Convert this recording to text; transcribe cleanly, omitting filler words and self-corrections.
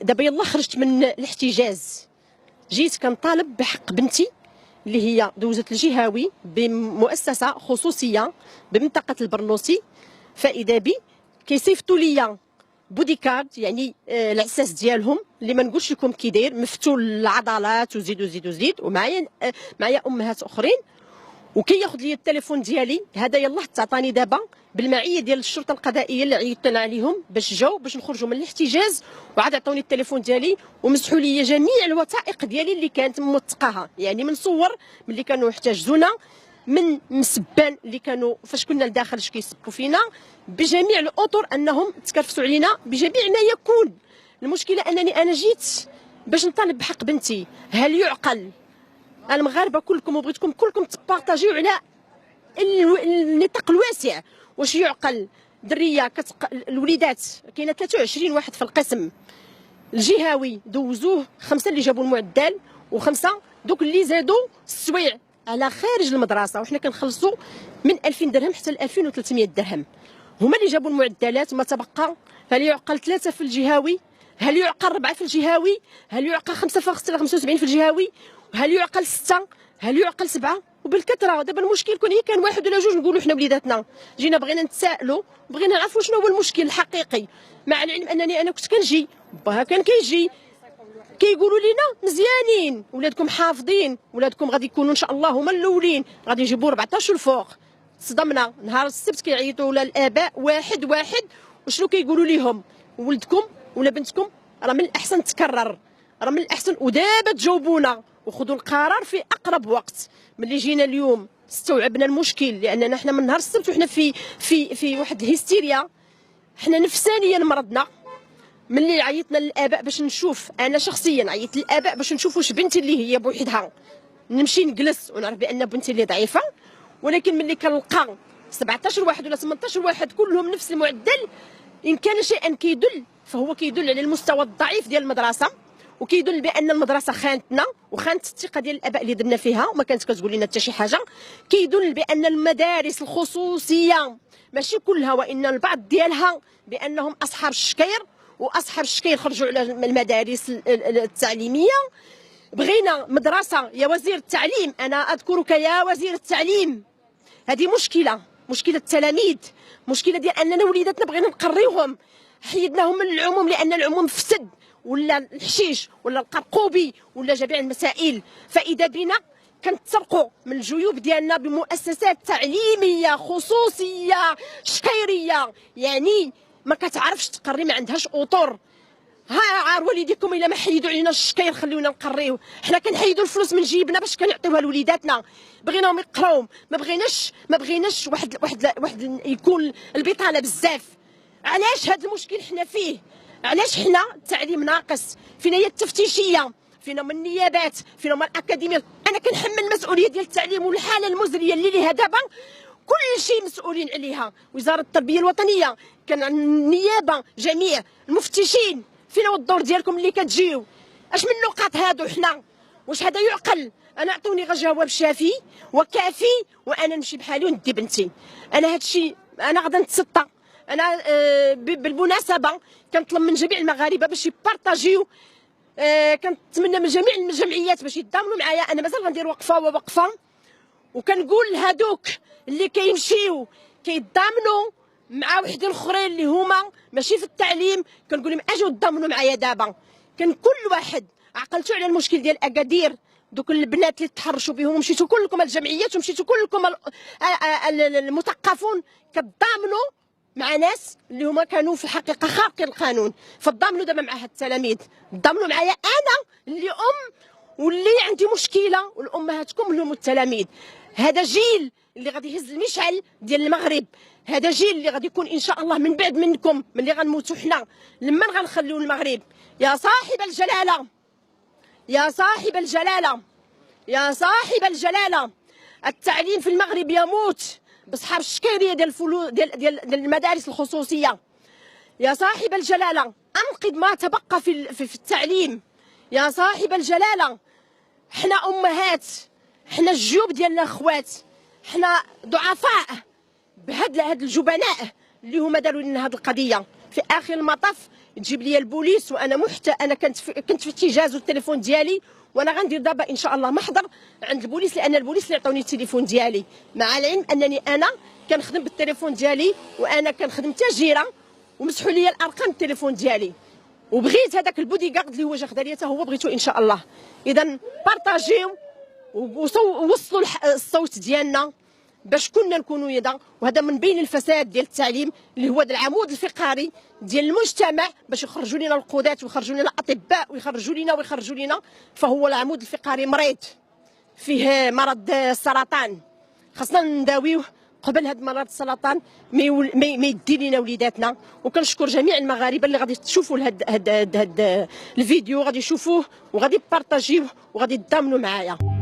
دابا يلا خرجت من الاحتجاز، جيت كنطالب بحق بنتي اللي هي دوزت الجهوي بمؤسسه خصوصيه بمنطقه البرنوسي. فاذا بي كيصيفطوا ليا بوديكارد، يعني العساس ديالهم اللي ما نقولش لكم كي داير، مفتول العضلات وزيد وزيد وزيد، ومعايا امهات اخرين، وكياخذ لي التليفون ديالي. هذا يلاه تعطاني دابا بالمعيه ديال الشرطه القضائيه اللي عيطت انا عليهم باش جاو باش نخرجوا من الاحتجاز، وعاد عطوني التليفون ديالي ومسحوا لي جميع الوثائق ديالي اللي كانت موثقاها، يعني من صور ملي كانوا احتجزونا، من مسبان اللي كانوا فاش كنا لداخل اش كيسبوا فينا، بجميع الاطر انهم تكرفسوا علينا بجميع ما يكون. المشكله انني انا جيت باش نطالب بحق بنتي. هل يعقل المغاربه كلكم وبغيتكم كلكم تبارطاجيو على النطاق الواسع؟ واش يعقل دريه الوليدات كاينه 23 واحد في القسم الجهوي دوزوه 5 اللي جابوا المعدل و5 دوك اللي زادوا السويع على خارج المدرسه، وحنا كنخلصوا من 2000 درهم حتى ل 2300 درهم. هما اللي جابوا المعدلات ما تبقى. هل يعقل 3 في الجهوي؟ هل يعقل 4 في الجهوي؟ هل يعقل 5.75 في الجهوي؟ هل يعقل 6؟ هل يعقل 7؟ وبالكثره. دابا المشكل كان واحد ولا جوج نقولوا حنا وليداتنا جينا بغينا نتسائلوا، بغينا نعرفوا شنو هو المشكل الحقيقي، مع العلم انني انا كنت كنجي باها كان كيجي كيقولوا لنا مزيانين، ولادكم حافظين، ولادكم غادي يكونوا ان شاء الله هما الاولين، غادي يجيبوا 14 الفوق. صدمنا نهار السبت كيعيطوا للاباء واحد واحد، وشنو كيقولوا لهم؟ ولدكم ولا بنتكم راه من الاحسن تكرر، راه من الاحسن. ودابا تجاوبونا وخذوا القرار في اقرب وقت. ملي جينا اليوم استوعبنا المشكل، لاننا حنا من نهار السبت وحنا في واحد الهستيريا، حنا نفسانيا مرضنا. ملي عيطنا للاباء باش نشوف، انا شخصيا عيطت للاباء باش نشوف واش بنتي اللي هي بوحدها نمشي نجلس ونعرف بان بنتي اللي ضعيفه، ولكن ملي كنلقى 17 واحد ولا 18 واحد كلهم نفس المعدل، ان كان شيئا كيدل فهو كيدل على المستوى الضعيف ديال المدرسه، وكيدل بان المدرسه خانتنا وخانت الثقه ديال الاباء اللي درنا فيها وما كانت كتقول لنا حتى شي حاجه. كيدل بان المدارس الخصوصيه ماشي كلها وان البعض ديالها بانهم اصحاب الشكير، واصحاب الشكير خرجوا على المدارس التعليميه. بغينا مدرسه يا وزير التعليم، انا اذكرك يا وزير التعليم، هذه مشكله التلاميذ، مشكله ديال اننا وليداتنا بغينا نقريوهم، حيدناهم من العموم لان العموم فسد، ولا الحشيش ولا القرقوبي ولا جميع المسائل. فاذا بنا كنتسرقوا من الجيوب ديالنا بمؤسسات تعليميه خصوصيه شكيريه، يعني ما كتعرفش تقري، ما عندهاش اطر. ها عار والديكم الا ما حيدوا علينا الشكاير خليونا نقريو، حنا كنحيدوا الفلوس من جيبنا باش كنعطيوها لوليداتنا، بغيناهم يقراو، ما بغيناش واحد يكون البطاله بزاف. علاش هذا المشكل حنا فيه؟ علاش حنا التعليم ناقص؟ فينا هي التفتيشيه، فينا من النيابات، فينا من الاكاديميه. انا كنحمل المسؤوليه ديال التعليم والحاله المزريه اللي ليها دابا كل شيء مسؤولين عليها، وزاره التربيه الوطنيه، كان النيابه، جميع المفتشين. فين هو الدور ديالكم اللي كتجيو؟ اش من نقاط هادو حنا؟ واش هذا يعقل؟ انا اعطوني غير جواب شافي وكافي وانا نمشي بحالي وندي بنتي. انا هادشي انا غادا نتسطى. انا بالمناسبه كنطلب من جميع المغاربه باش يبارطاجيو، كنتمنى من جميع الجمعيات باش يتضامنوا معايا. انا مازال غندير وقفه وكنقول لهادوك اللي كيمشيو كيتضامنوا مع وحدين اخرين اللي هما ماشي في التعليم، كنقول لهم اجوا تضامنوا معايا دابا. كان كل واحد عقلتوا على المشكل ديال اكادير، دوك البنات اللي تحرشوا بهم، مشيتوا كلكم الجمعيات ومشيتوا كلكم المثقفون كتضامنوا مع ناس اللي هما كانوا في الحقيقه خارقين القانون. فتضامنوا دابا مع هاد التلاميذ، تضامنوا معايا انا اللي واللي عندي مشكله، والامهاتكم اللي هم التلاميذ. هذا جيل اللي غادي يهز المشعل ديال المغرب، هذا جيل اللي غادي يكون ان شاء الله من بعد منكم، ملي غنموتوا حنا لما غنخليو المغرب. يا صاحب الجلاله، يا صاحب الجلاله، يا صاحب الجلاله، التعليم في المغرب يموت بصحاب الشكيريه ديال المدارس الخصوصيه. يا صاحب الجلاله انقذ ما تبقى في التعليم. يا صاحب الجلاله، حنا امهات، حنا الجيوب ديالنا اخوات، حنا ضعفاء بهاد الجبناء اللي هما داروا لنا هاد القضيه. في اخر المطاف تجيب لي البوليس، وانا انا كنت في احتجاز التليفون ديالي، وانا غندير دابا ان شاء الله محضر عند البوليس، لان البوليس اللي عطوني التليفون ديالي، مع العلم انني انا كنخدم بالتليفون ديالي، وانا كنخدم تاجره ومسحوا لي الارقام التليفون ديالي، وبغيت هذاك البودي كارد اللي هو جا خدا لي حتى هو بغيتو ان شاء الله. اذا بارطاجيو ووصلوا الصوت ديالنا باش كنا نكونوا يدا، وهذا من بين الفساد ديال التعليم اللي هو العمود الفقري ديال المجتمع، باش يخرجوا لنا القضاة ويخرجوا لنا الاطباء ويخرجوا لنا فهو العمود الفقري مريض، فيه مرض السرطان، خاصنا نداويوه قبل هذا مرض السرطان ما يدي لينا وليداتنا. وكنشكر جميع المغاربه اللي غادي تشوفوا هاد الفيديو، غادي يشوفوه وغادي يبارطاجيوه وغادي يتضامنوا معايا.